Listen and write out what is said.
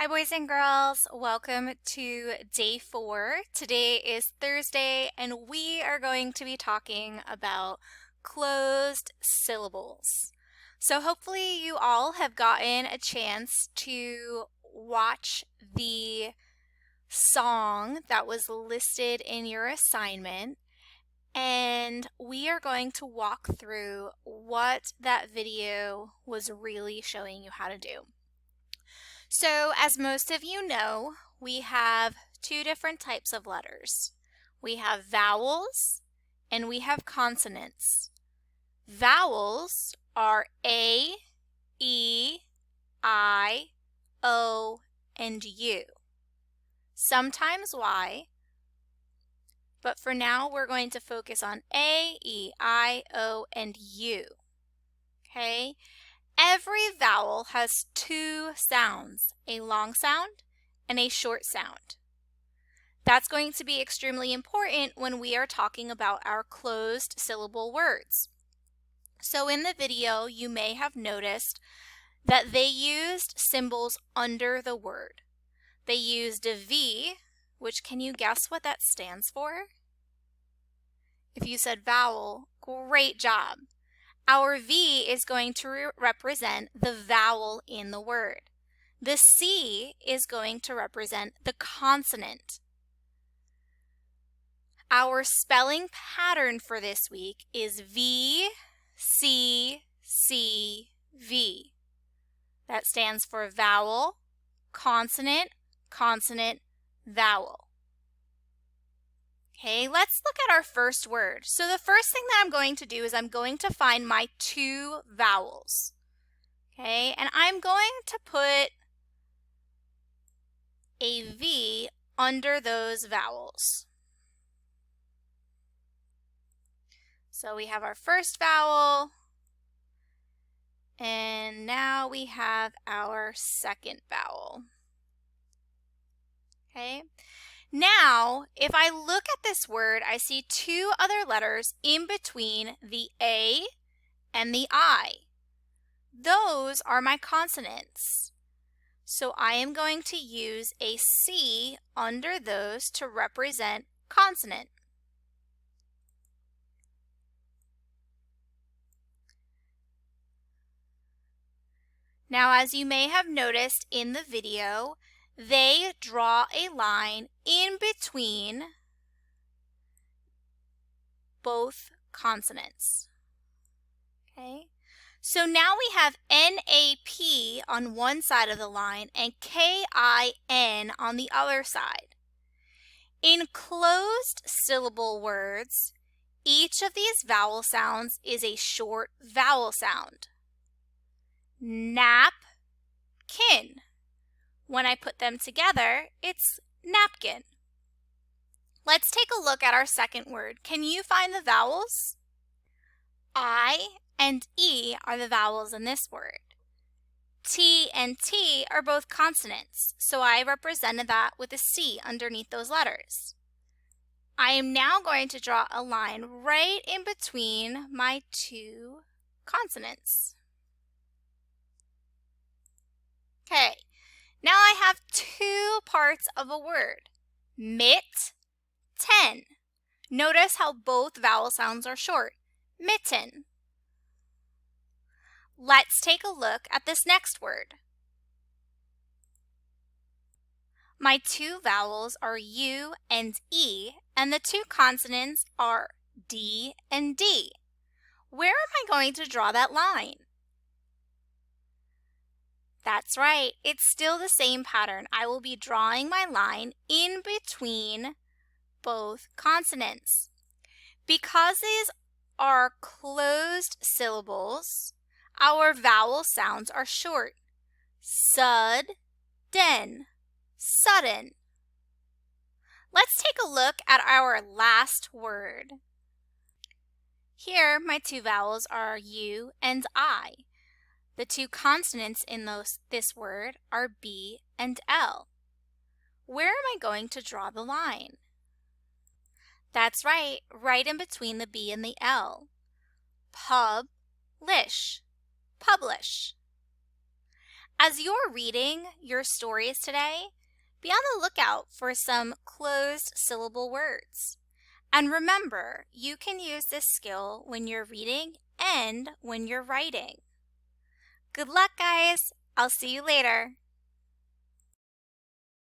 Hi, boys and girls. Welcome to day 4. Today is Thursday, and we are going to be talking about closed syllables. So, hopefully, you all have gotten a chance to watch the song that was listed in your assignment, and we are going to walk through what that video was really showing you how to do. So, as most of you know, we have two different types of letters. We have vowels and we have consonants. Vowels are A, E, I, O, and U. Sometimes Y, but for now we're going to focus on A, E, I, O, and U. Okay? Every vowel has two sounds, a long sound and a short sound. That's going to be extremely important when we are talking about our closed syllable words. So in the video, you may have noticed that they used symbols under the word. They used a V, which can you guess what that stands for? If you said vowel, great job. Our V is going to represent the vowel in the word. The C is going to represent the consonant. Our spelling pattern for this week is V, C, C, V. That stands for vowel, consonant, consonant, vowel. Okay, let's look at our first word. So the first thing that I'm going to do is I'm going to find my two vowels. Okay, and I'm going to put a V under those vowels. So we have our first vowel, and now we have our second vowel. Okay. Now, if I look at this word, I see two other letters in between the A and the I. Those are my consonants. So I am going to use a C under those to represent consonant. Now, as you may have noticed in the video, they draw a line in between both consonants. Okay? So now we have NAP on one side of the line and KIN on the other side. In closed syllable words, each of these vowel sounds is a short vowel sound. Nap, kin. When I put them together, it's napkin. Let's take a look at our second word. Can you find the vowels? I and E are the vowels in this word. T and T are both consonants, so I represented that with a C underneath those letters. I am now going to draw a line right in between my two consonants. Okay, now I have two parts of a word. Mit, ten. Notice how both vowel sounds are short. Mitten. Let's take a look at this next word. My two vowels are U and E, and the two consonants are D and D. Where am I going to draw that line? That's right, it's still the same pattern. I will be drawing my line in between both consonants. Because these are closed syllables, our vowel sounds are short. Sud, den, sudden. Let's take a look at our last word. Here, my two vowels are U and I. The two consonants in this word are B and L. Where am I going to draw the line? That's right in between the B and the L. Pub-lish, publish. As you're reading your stories today, be on the lookout for some closed syllable words. And remember, you can use this skill when you're reading and when you're writing. Good luck, guys! I'll see you later.